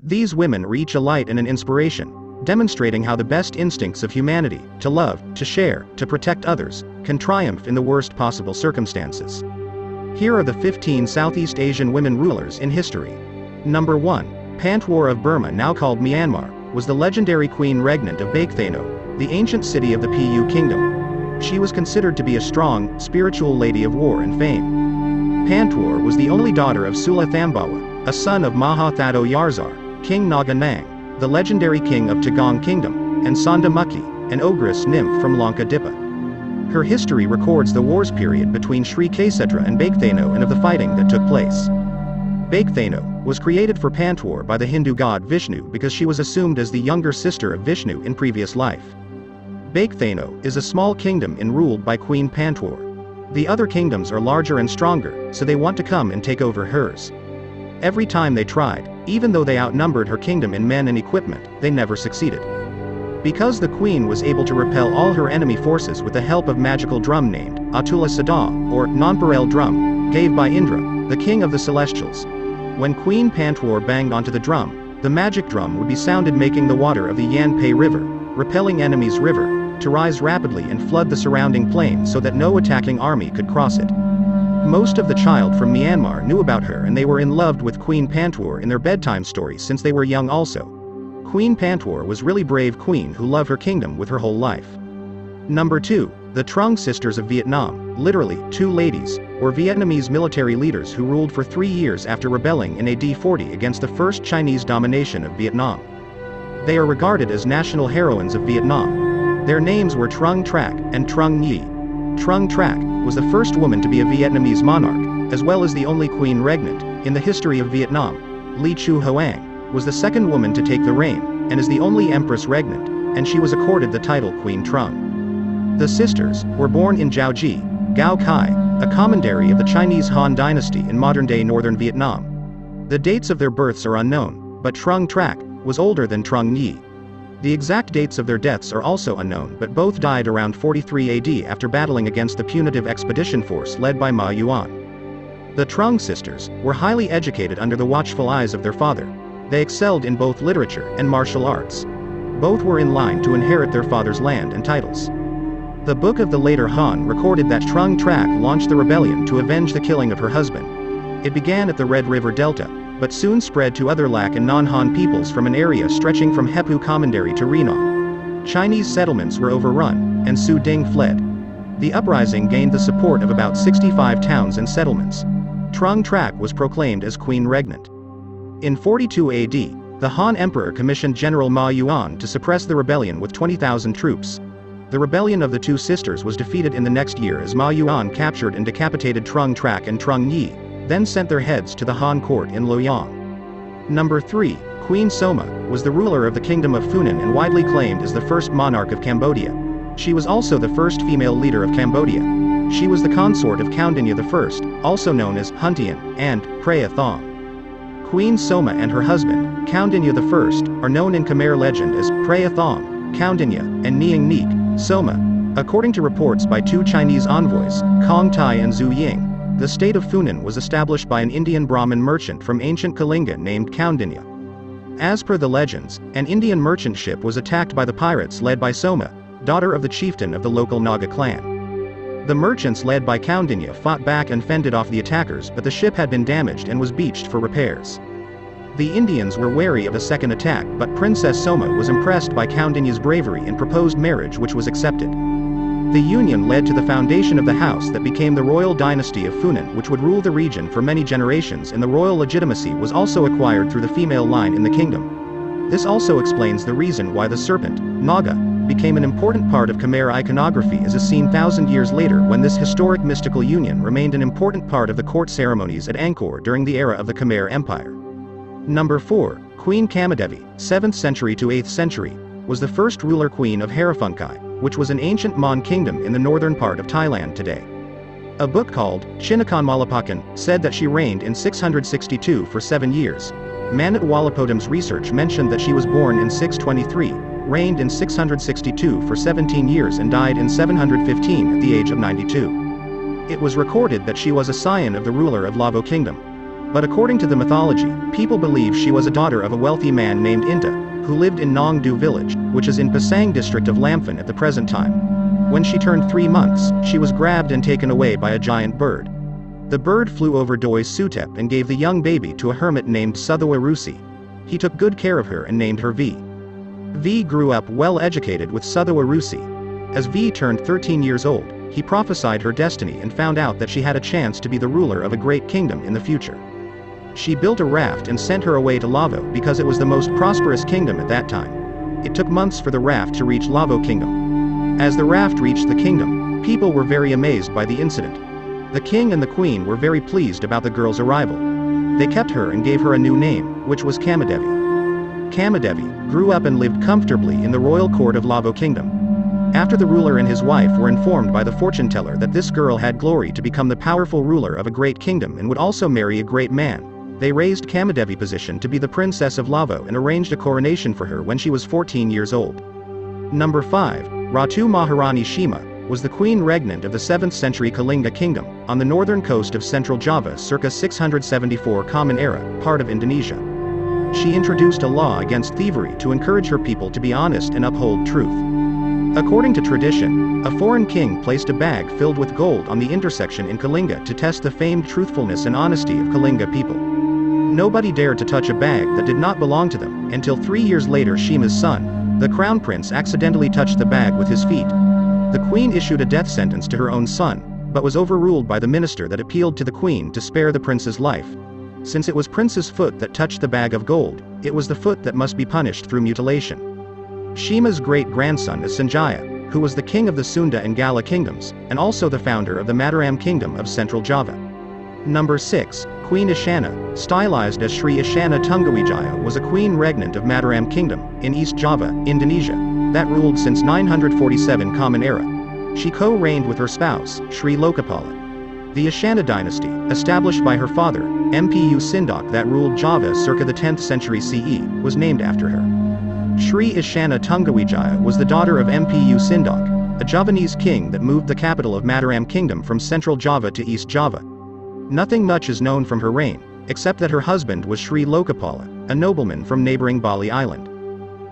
These women are each a light and an inspiration, demonstrating how the best instincts of humanity, to love, to share, to protect others, can triumph in the worst possible circumstances. Here are the 15 Southeast Asian women rulers in history. Number 1. Pantwar of Burma, now called Myanmar, was the legendary queen regnant of Baektheno, the ancient city of the Pu kingdom. She was considered to be a strong, spiritual lady of war and fame. Pantwar was the only daughter of Sula Thambawa, a son of Mahathado Yarzar, King Naga Nang, the legendary king of Tagang Kingdom, and Sondamukhi, an ogress nymph from Lanka Dipa. Her history records the wars period between Sri Ksetra and Baektheno and of the fighting that took place. Baektheno was created for Pantwar by the Hindu god Vishnu because she was assumed as the younger sister of Vishnu in previous life. Baektheno is a small kingdom and ruled by Queen Pantwar. The other kingdoms are larger and stronger, so they want to come and take over hers. Every time they tried, even though they outnumbered her kingdom in men and equipment, they never succeeded. Because the queen was able to repel all her enemy forces with the help of magical drum named Atula Sada, or Nonpareil drum, gave by Indra, the king of the celestials. When Queen Pantwar banged onto the drum, the magic drum would be sounded, making the water of the Yanpei River, repelling enemies' river, to rise rapidly and flood the surrounding plain so that no attacking army could cross it. Most of the child from Myanmar knew about her, and they were in love with Queen Pantwar in their bedtime stories since they were young also. Queen Pantwar was really brave queen who loved her kingdom with her whole life. Number 2. The Trung Sisters of Vietnam, literally, two ladies, were Vietnamese military leaders who ruled for 3 years after rebelling in AD 40 against the first Chinese domination of Vietnam. They are regarded as national heroines of Vietnam. Their names were Trung Trac and Trung Nhi. Trung Trac was the first woman to be a Vietnamese monarch, as well as the only queen regnant, in the history of Vietnam. Ly Chu Hoang was the second woman to take the reign, and is the only empress regnant, and she was accorded the title Queen Trung. The sisters were born in Jiaoji, Gao Kai, a commandery of the Chinese Han dynasty in modern-day northern Vietnam. The dates of their births are unknown, but Trung Trac was older than Trung Nhi. The exact dates of their deaths are also unknown, but both died around 43 AD after battling against the punitive expedition force led by Ma Yuan. The Trung sisters were highly educated under the watchful eyes of their father. They excelled in both literature and martial arts. Both were in line to inherit their father's land and titles. The Book of the Later Han recorded that Trung Trac launched the rebellion to avenge the killing of her husband. It began at the Red River Delta, but soon spread to other Lac and non-Han peoples from an area stretching from Hepu Commandery to Renon. Chinese settlements were overrun, and Su Ding fled. The uprising gained the support of about 65 towns and settlements. Trung Trac was proclaimed as queen regnant. In 42 AD, the Han Emperor commissioned General Ma Yuan to suppress the rebellion with 20,000 troops. The rebellion of the two sisters was defeated in the next year as Ma Yuan captured and decapitated Trung Trac and Trung Nhi, then sent their heads to the Han court in Loyang. Number 3. Queen Soma was the ruler of the kingdom of Funan and widely claimed as the first monarch of Cambodia. She was also the first female leader of Cambodia. She was the consort of Kaundinya I, also known as Huntian, and Preah Thong. Queen Soma and her husband, Kaundinya I, are known in Khmer legend as Preah Thong, Kaundinya, and Niang Neek, Soma. According to reports by two Chinese envoys, Kong Tai and Zhu Ying, the state of Funan was established by an Indian Brahmin merchant from ancient Kalinga named Kaundinya. As per the legends, an Indian merchant ship was attacked by the pirates led by Soma, daughter of the chieftain of the local Naga clan. The merchants led by Kaundinya fought back and fended off the attackers, but the ship had been damaged and was beached for repairs. The Indians were wary of a second attack, but Princess Soma was impressed by Kaundinya's bravery and proposed marriage, which was accepted. The union led to the foundation of the house that became the royal dynasty of Funan, which would rule the region for many generations, and the royal legitimacy was also acquired through the female line in the kingdom. This also explains the reason why the serpent, Naga, became an important part of Khmer iconography, as is seen 1,000 years later when this historic mystical union remained an important part of the court ceremonies at Angkor during the era of the Khmer Empire. Number 4. Queen Kamadevi, 7th century to 8th century, was the first ruler queen of Haraphunkai, which was an ancient Mon kingdom in the northern part of Thailand today. A book called Chinakan Malapakan said that she reigned in 662 for 7 years. Manat Walapodam's research mentioned that she was born in 623, reigned in 662 for 17 years and died in 715 at the age of 92. It was recorded that she was a scion of the ruler of Lavo Kingdom. But according to the mythology, people believe she was a daughter of a wealthy man named Inta, who lived in Nong Du village, which is in Pasang district of Lamphan at the present time. When she turned 3 months, she was grabbed and taken away by a giant bird. The bird flew over Doi Sutep and gave the young baby to a hermit named Suthawa Rusi. He took good care of her and named her V. V grew up well educated with Suthawa Rusi. As V turned 13 years old, he prophesied her destiny and found out that she had a chance to be the ruler of a great kingdom in the future. She built a raft and sent her away to Lavo because it was the most prosperous kingdom at that time. It took months for the raft to reach Lavo Kingdom. As the raft reached the kingdom, people were very amazed by the incident. The king and the queen were very pleased about the girl's arrival. They kept her and gave her a new name, which was Kamadevi. Kamadevi grew up and lived comfortably in the royal court of Lavo Kingdom. After the ruler and his wife were informed by the fortune teller that this girl had glory to become the powerful ruler of a great kingdom and would also marry a great man, they raised Kamadevi position to be the princess of Lavo and arranged a coronation for her when she was 14 years old. Number 5. Ratu Maharani Shima was the queen regnant of the 7th century Kalinga kingdom, on the northern coast of central Java circa 674 Common Era, part of Indonesia. She introduced a law against thievery to encourage her people to be honest and uphold truth. According to tradition, a foreign king placed a bag filled with gold on the intersection in Kalinga to test the famed truthfulness and honesty of Kalinga people. Nobody dared to touch a bag that did not belong to them, until 3 years later Shima's son, the crown prince, accidentally touched the bag with his feet. The queen issued a death sentence to her own son, but was overruled by the minister that appealed to the queen to spare the prince's life. Since it was prince's foot that touched the bag of gold, it was the foot that must be punished through mutilation. Shima's great-grandson is Sanjaya, who was the king of the Sunda and Gala kingdoms, and also the founder of the Mataram kingdom of central Java. Number 6. Queen Isyana, stylized as Sri Isyana Tunggawijaya, was a queen regnant of Mataram Kingdom, in East Java, Indonesia, that ruled since 947 Common Era. She co-reigned with her spouse, Sri Lokapala. The Isyana dynasty, established by her father, Mpu Sindok, that ruled Java circa the 10th century CE, was named after her. Sri Isyana Tunggawijaya was the daughter of Mpu Sindok, a Javanese king that moved the capital of Mataram Kingdom from central Java to East Java. Nothing much is known from her reign, except that her husband was Sri Lokapala, a nobleman from neighboring Bali Island.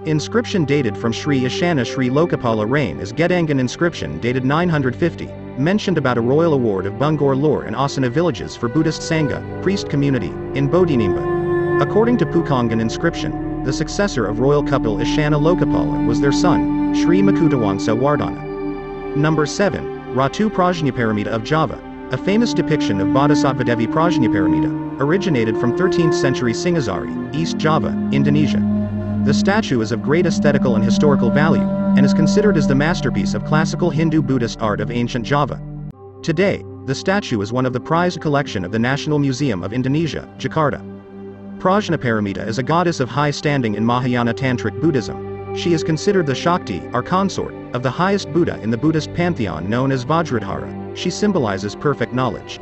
Inscription dated from Sri Isyana Sri Lokapala reign is Gedangan inscription dated 950, mentioned about a royal award of Bungor Lor and Asana villages for Buddhist Sangha, priest community, in Bodhimba. According to Pukongan inscription, the successor of royal couple Isyana Lokapala was their son, Sri Makutawangsa Wardana. Number 7. Ratu Prajnaparamita of Java, a famous depiction of Bodhisattva Devi Prajnaparamita, originated from 13th century Singhasari, East Java, Indonesia. The statue is of great aesthetical and historical value, and is considered as the masterpiece of classical Hindu-Buddhist art of ancient Java. Today, the statue is one of the prized collection of the National Museum of Indonesia, Jakarta. Prajnaparamita is a goddess of high standing in Mahayana Tantric Buddhism. She is considered the Shakti, or consort, of the highest Buddha in the Buddhist pantheon known as Vajradhara. She symbolizes perfect knowledge.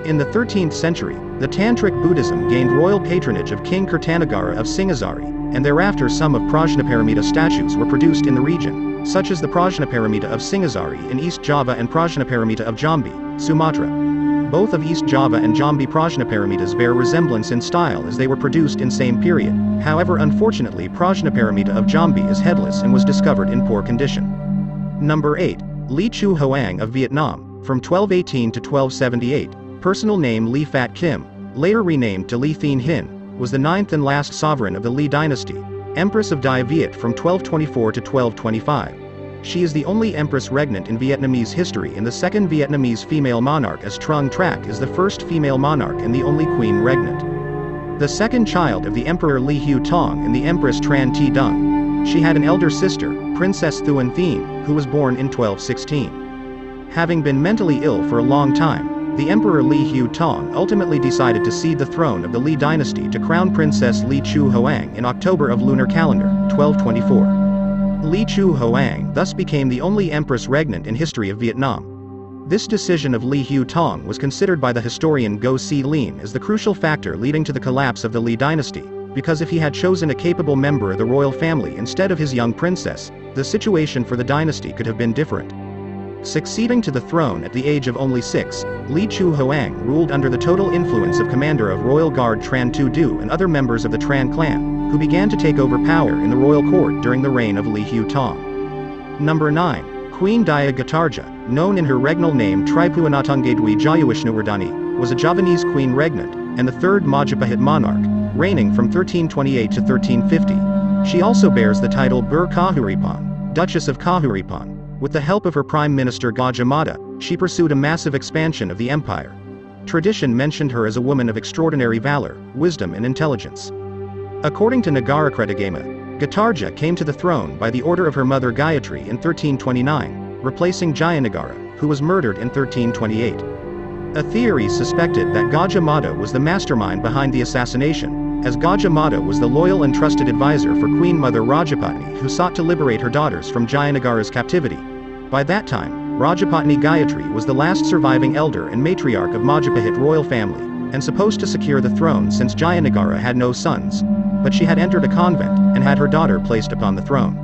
In the 13th century, the Tantric Buddhism gained royal patronage of King Kertanagara of Singhasari, and thereafter some of Prajnaparamita statues were produced in the region, such as the Prajnaparamita of Singhasari in East Java and Prajnaparamita of Jambi, Sumatra. Both of East Java and Jambi Prajnaparamitas bear resemblance in style as they were produced in same period. However, unfortunately, Prajnaparamita of Jambi is headless and was discovered in poor condition. Number 8. Ly Chu Hoang of Vietnam, from 1218 to 1278, personal name Ly Phat Kim, later renamed to Ly Thien Hin, was the 9th and last sovereign of the Ly dynasty, Empress of Dai Viet from 1224 to 1225. She is the only empress regnant in Vietnamese history and the second Vietnamese female monarch, as Trung Trac is the first female monarch and the only queen regnant. The second child of the Emperor Ly Hue Tong and the Empress Tran Thi Dung. She had an elder sister, Princess Thuan Thien, who was born in 1216. Having been mentally ill for a long time, the Emperor Ly Hue Tong ultimately decided to cede the throne of the Ly dynasty to Crown Princess Ly Chu Hoang in October of lunar calendar, 1224. Ly Chu Hoang thus became the only empress regnant in history of Vietnam. This decision of Ly Hue Tong was considered by the historian Go Si Lin as the crucial factor leading to the collapse of the Ly dynasty, because if he had chosen a capable member of the royal family instead of his young princess, the situation for the dynasty could have been different. Succeeding to the throne at the age of only 6, Li Chu Hoang ruled under the total influence of commander of royal guard Tran Tu Du and other members of the Tran clan, who began to take over power in the royal court during the reign of Li Hu Tong. Number 9. Queen Daya Gatarja, known in her regnal name Tripuanatungedwi Jayawishnuwardhani, was a Javanese queen regnant, and the third Majapahit monarch, reigning from 1328 to 1350. She also bears the title Bur Kahuripan, Duchess of Kahuripan. With the help of her prime minister Gajah Mada, she pursued a massive expansion of the empire. Tradition mentioned her as a woman of extraordinary valor, wisdom and intelligence. According to Nagarakretagama, Gatarja came to the throne by the order of her mother Gayatri in 1329, replacing Jayanagara, who was murdered in 1328. A theory suspected that Gajah Mada was the mastermind behind the assassination, as Gajah Mada was the loyal and trusted advisor for Queen Mother Rajapatni who sought to liberate her daughters from Jayanagara's captivity. By that time, Rajapatni Gayatri was the last surviving elder and matriarch of Majapahit royal family, and supposed to secure the throne since Jayanagara had no sons, but she had entered a convent, and had her daughter placed upon the throne.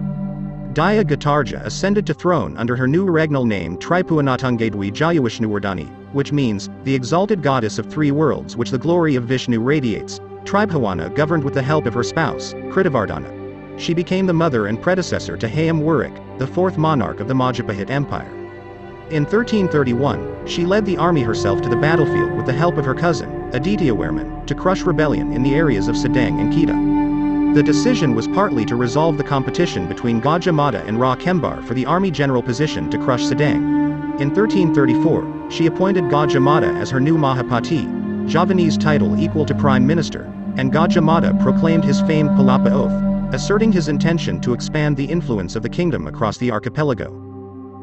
Daya Gatarja ascended to throne under her new regnal name Tripuanatungedwi Jayawishnuwardhani, which means, the exalted goddess of three worlds which the glory of Vishnu radiates. Tribhuwana governed with the help of her spouse, Kritavardhana. She became the mother and predecessor to Hayam Wurik, the fourth monarch of the Majapahit Empire. In 1331, she led the army herself to the battlefield with the help of her cousin, Adityawarman, to crush rebellion in the areas of Sedang and Kedah. The decision was partly to resolve the competition between Gajah Mada and Ra Kembar for the army general position to crush Sedang. In 1334, she appointed Gajah Mada as her new Mahapati, Javanese title equal to Prime Minister, and Gajah Mada proclaimed his famed Palapa Oath, asserting his intention to expand the influence of the kingdom across the archipelago.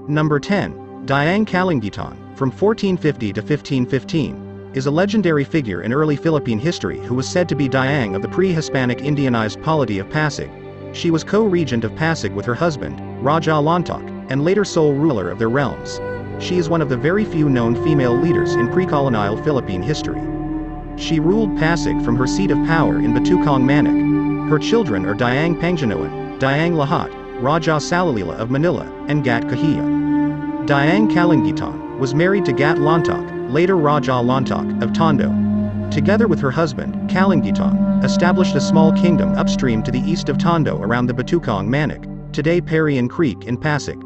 Number 10. Dayang Kalingitan, from 1450 to 1515, is a legendary figure in early Philippine history who was said to be Dayang of the pre-Hispanic Indianized polity of Pasig. She was co-regent of Pasig with her husband, Raja Lantak, and later sole ruler of their realms. She is one of the very few known female leaders in pre-colonial Philippine history. She ruled Pasig from her seat of power in Batukang Manik. Her children are Dayang Pangjanoan, Dayang Lahat, Raja Salalila of Manila, and Gat Kahiya. Dayang Kalingitan was married to Gat Lantak, later Raja Lantak, of Tondo. Together with her husband, Kalingitan, established a small kingdom upstream to the east of Tondo around the Batukang Manik, today Parian Creek in Pasig.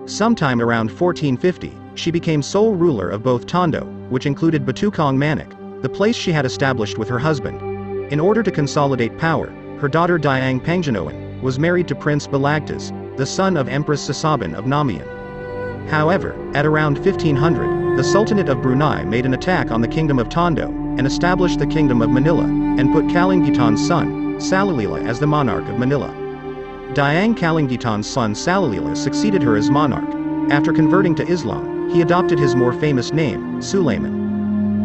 Sometime around 1450, she became sole ruler of both Tondo, which included Batukang Manik, the place she had established with her husband. In order to consolidate power, her daughter Dayang Pangjanoan was married to Prince Balagtas, the son of Empress Sasaban of Namayan. However, at around 1500, the Sultanate of Brunei made an attack on the Kingdom of Tondo, and established the Kingdom of Manila, and put Kalingitan's son, Salalila as the monarch of Manila. Dayang Kalingitan's son Salalila succeeded her as monarch. After converting to Islam, he adopted his more famous name, Sulaiman.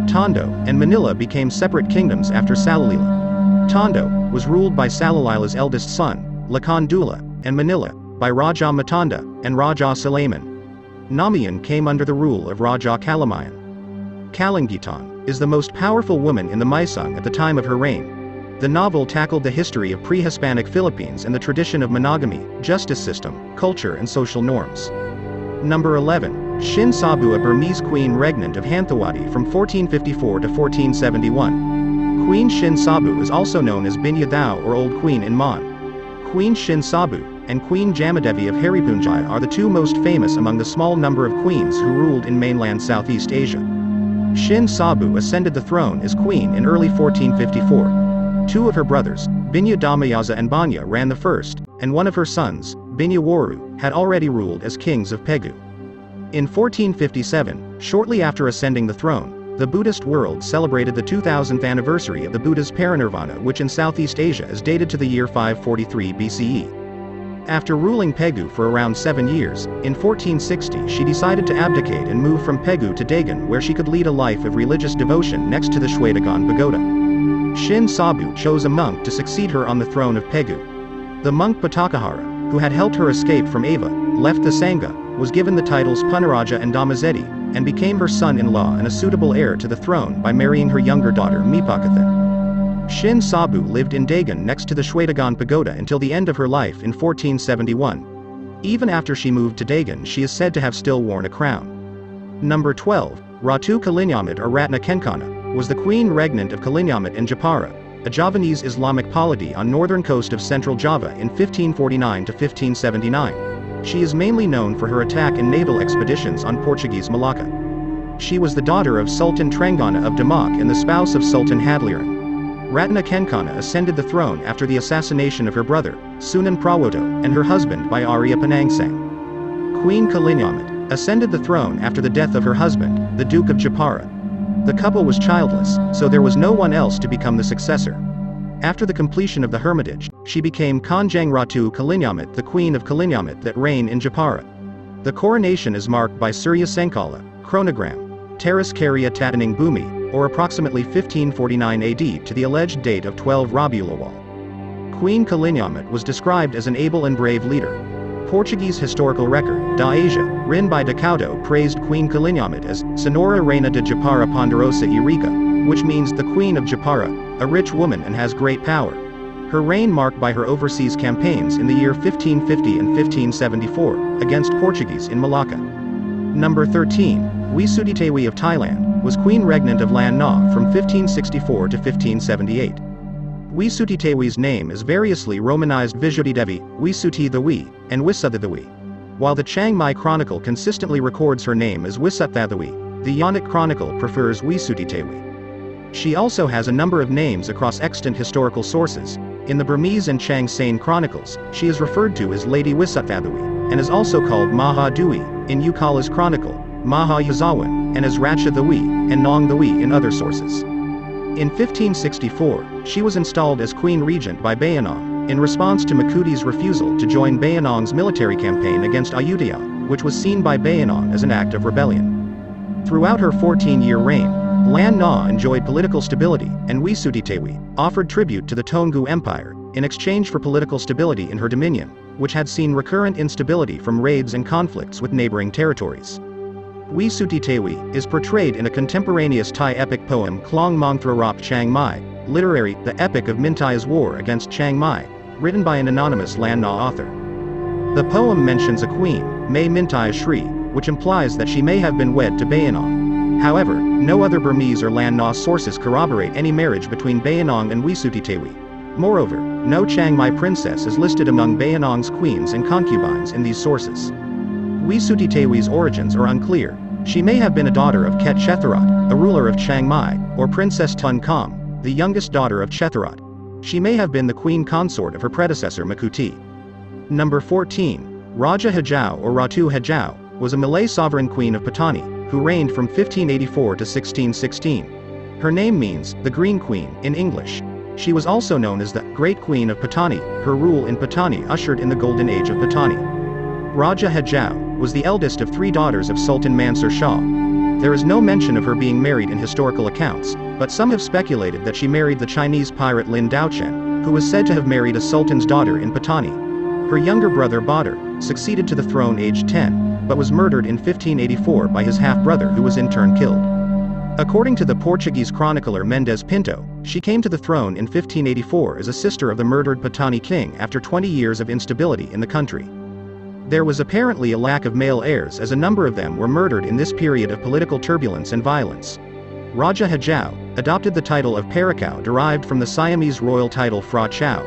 Tondo and Manila became separate kingdoms after Salalila. Tondo was ruled by Salalila's eldest son, Lakan Dula, and Manila by Raja Matanda and Raja Sulaiman. Namayan came under the rule of Raja Kalamayan. Kalingitan is the most powerful woman in the Maisang at the time of her reign. The novel tackled the history of pre-Hispanic Philippines and the tradition of monogamy, justice system, culture and social norms. Number 11. Shin Sabu, a Burmese queen regnant of Hanthawadi from 1454 to 1471. Queen Shin Sabu is also known as Binya Thao or Old Queen in Mon. Queen Shin Sabu and Queen Jamadevi of Haripunjaya are the two most famous among the small number of queens who ruled in mainland Southeast Asia. Shin Sabu ascended the throne as queen in early 1454. Two of her brothers, Binya Damayaza and Banya, ran the first, and one of her sons, Binya Waru, had already ruled as kings of Pegu. In 1457, shortly after ascending the throne, the Buddhist world celebrated the 2000th anniversary of the Buddha's parinirvana, which in Southeast Asia is dated to the year 543 BCE. After ruling Pegu for around 7 years, in 1460 she decided to abdicate and move from Pegu to Dagon, where she could lead a life of religious devotion next to the Shwedagon Pagoda. Shin Sabu chose a monk to succeed her on the throne of Pegu. The monk Patakahara, who had helped her escape from Ava, left the Sangha, was given the titles Punaraja and Damazetti, and became her son-in-law and a suitable heir to the throne by marrying her younger daughter Mipakathin. Shin Sabu lived in Dagon next to the Shwedagon Pagoda until the end of her life in 1471. Even after she moved to Dagon, she is said to have still worn a crown. Number 12. Ratu Kalinyamat or Ratna Kencana, was the queen regnant of Kalinyamat in Jepara, a Javanese Islamic polity on northern coast of central Java in 1549 to 1579. She is mainly known for her attack and naval expeditions on Portuguese Malacca. She was the daughter of Sultan Trenggana of Demak and the spouse of Sultan Hadliran. Ratna Kencana ascended the throne after the assassination of her brother, Sunan Prawoto, and her husband by Arya Penangsang. Queen Kalinyamat ascended the throne after the death of her husband, the Duke of Jepara. The couple was childless, so there was no one else to become the successor. After the completion of the hermitage, she became Kanjeng Ratu Kalinyamat, the Queen of Kalinyamat that reigned in Jepara. The coronation is marked by Surya Sankala, chronogram, Teras Karya Tataning Bhumi, or approximately 1549 AD to the alleged date of 12 Rabiul Awwal. Queen Kalinyamat was described as an able and brave leader. Portuguese historical record, Da Asia, written by De Couto, praised Queen Kalinyamat as Senhora Reina de Jepara Ponderosa e Rica, which means the Queen of Jepara, a rich woman and has great power. Her reign marked by her overseas campaigns in the year 1550 and 1574, against Portuguese in Malacca. Number 13, Wisutitewi of Thailand, was queen regnant of Lan Na from 1564 to 1578. Wisutitewi's name is variously romanized Visuddhidevi, Wisuti the Wi, and Wisuthadewi. While the Chiang Mai Chronicle consistently records her name as Wisuthadewi, the Yannik Chronicle prefers Wisutitewi. She also has a number of names across extant historical sources. In the Burmese and Chang Sain Chronicles, she is referred to as Lady Wisuthadewi, and is also called Maha Dui, in Ukala's Chronicle, Maha Yazawan, and as Ratcha the Wi, and Nong the Wi in other sources. In 1564, she was installed as Queen Regent by Bayanong, in response to Makuti's refusal to join Bayanong's military campaign against Ayutthaya, which was seen by Bayanong as an act of rebellion. Throughout her 14-year reign, Lan Na enjoyed political stability, and Wisutitewi offered tribute to the Toungoo Empire, in exchange for political stability in her dominion, which had seen recurrent instability from raids and conflicts with neighboring territories. Wisutitewi is portrayed in a contemporaneous Thai epic poem Klong Mongthra Rop Chiang Mai, literary, the epic of Mintai's war against Chiang Mai, written by an anonymous Lan Na author. The poem mentions a queen, May Mintai Shri, which implies that she may have been wed to Bayanong. However, no other Burmese or Lan Na sources corroborate any marriage between Bayanong and Wisutitewi. Moreover, no Chiang Mai princess is listed among Bayanong's queens and concubines in these sources. Wisutitewi's origins are unclear. She may have been a daughter of Ket Chetharat, a ruler of Chiang Mai, or Princess Tun Kam, the youngest daughter of Chetharat. She may have been the queen consort of her predecessor Makuti. Number 14. Raja Hajau or Ratu Hajau, was a Malay sovereign queen of Patani, who reigned from 1584 to 1616. Her name means, the Green Queen, in English. She was also known as the Great Queen of Patani. Her rule in Patani ushered in the Golden Age of Patani. Raja Hajau was the eldest of 3 daughters of Sultan Mansur Shah. There is no mention of her being married in historical accounts, but some have speculated that she married the Chinese pirate Lin Daochen, who was said to have married a sultan's daughter in Patani. Her younger brother Badr succeeded to the throne aged 10, but was murdered in 1584 by his half-brother who was in turn killed. According to the Portuguese chronicler Mendes Pinto, she came to the throne in 1584 as a sister of the murdered Patani king after 20 years of instability in the country. There was apparently a lack of male heirs as a number of them were murdered in this period of political turbulence and violence. Raja Hajau adopted the title of Parakau derived from the Siamese royal title Phra Chau.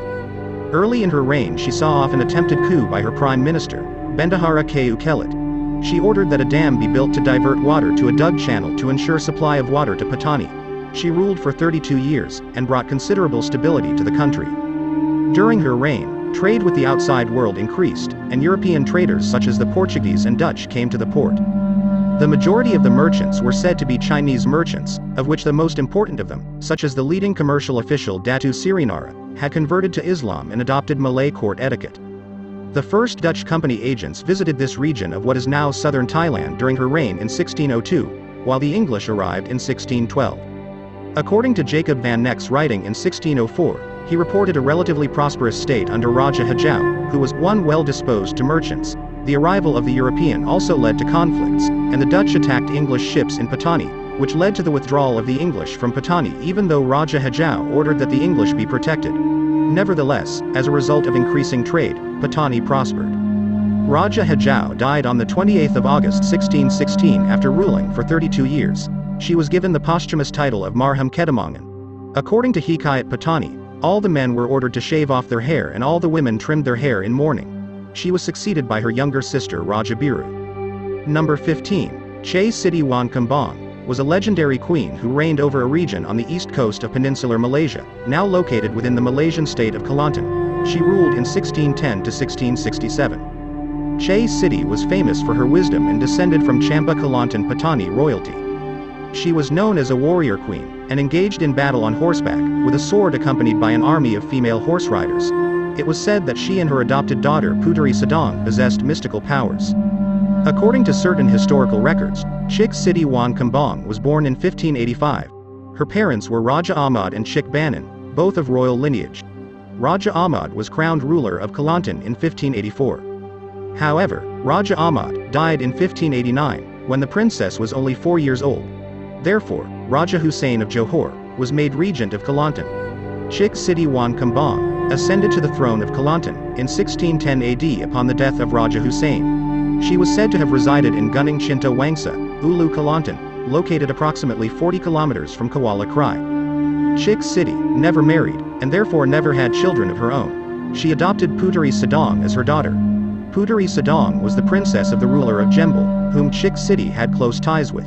Early in her reign she saw off an attempted coup by her prime minister, Bendahara Ku Kelit. She ordered that a dam be built to divert water to a dug channel to ensure supply of water to Patani. She ruled for 32 years, and brought considerable stability to the country. During her reign, trade with the outside world increased, and European traders such as the Portuguese and Dutch came to the port. The majority of the merchants were said to be Chinese merchants, of which the most important of them, such as the leading commercial official Datu Sirinara, had converted to Islam and adopted Malay court etiquette. The first Dutch company agents visited this region of what is now southern Thailand during her reign in 1602, while the English arrived in 1612. According to Jacob van Nek's writing in 1604, he reported a relatively prosperous state under Raja Hajau, who was one well-disposed to merchants. The arrival of the European also led to conflicts, and the Dutch attacked English ships in Patani, which led to the withdrawal of the English from Patani even though Raja Hajau ordered that the English be protected. Nevertheless, as a result of increasing trade, Patani prospered. Raja Hajau died on the 28th of August 1616 after ruling for 32 years. She was given the posthumous title of Marhum Kedamangan. According to Hikayat Patani, all the men were ordered to shave off their hair and all the women trimmed their hair in mourning. She was succeeded by her younger sister Raja Biru. Number 15. Che Siti Wan Kembang was a legendary queen who reigned over a region on the east coast of peninsular Malaysia, now located within the Malaysian state of Kelantan. She ruled in 1610 to 1667. Che Siti was famous for her wisdom and descended from Champa Kelantan Patani royalty. She was known as a warrior queen, and engaged in battle on horseback, with a sword accompanied by an army of female horse riders. It was said that she and her adopted daughter Puteri Sedang possessed mystical powers. According to certain historical records, Chik Siti Wan Kembang was born in 1585. Her parents were Raja Ahmad and Chik Banan, both of royal lineage. Raja Ahmad was crowned ruler of Kelantan in 1584. However, Raja Ahmad died in 1589, when the princess was only 4 years old. Therefore, Raja Hussein of Johor was made regent of Kelantan. Chik Siti Wan Kembang ascended to the throne of Kelantan in 1610 AD upon the death of Raja Hussein. She was said to have resided in Gunung Cinta Wangsa, Ulu Kelantan, located approximately 40 kilometers from Kuala Krai. Chik Siti never married, and therefore never had children of her own. She adopted Puteri Sedang as her daughter. Puteri Sedang was the princess of the ruler of Jembal, whom Chik Siti had close ties with.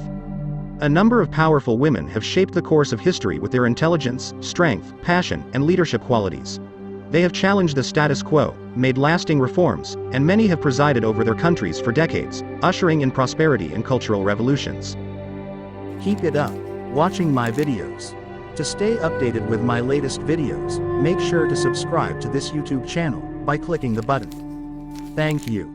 A number of powerful women have shaped the course of history with their intelligence, strength, passion, and leadership qualities. They have challenged the status quo, made lasting reforms, and many have presided over their countries for decades, ushering in prosperity and cultural revolutions. Keep it up, watching my videos. To stay updated with my latest videos, make sure to subscribe to this YouTube channel by clicking the button. Thank you.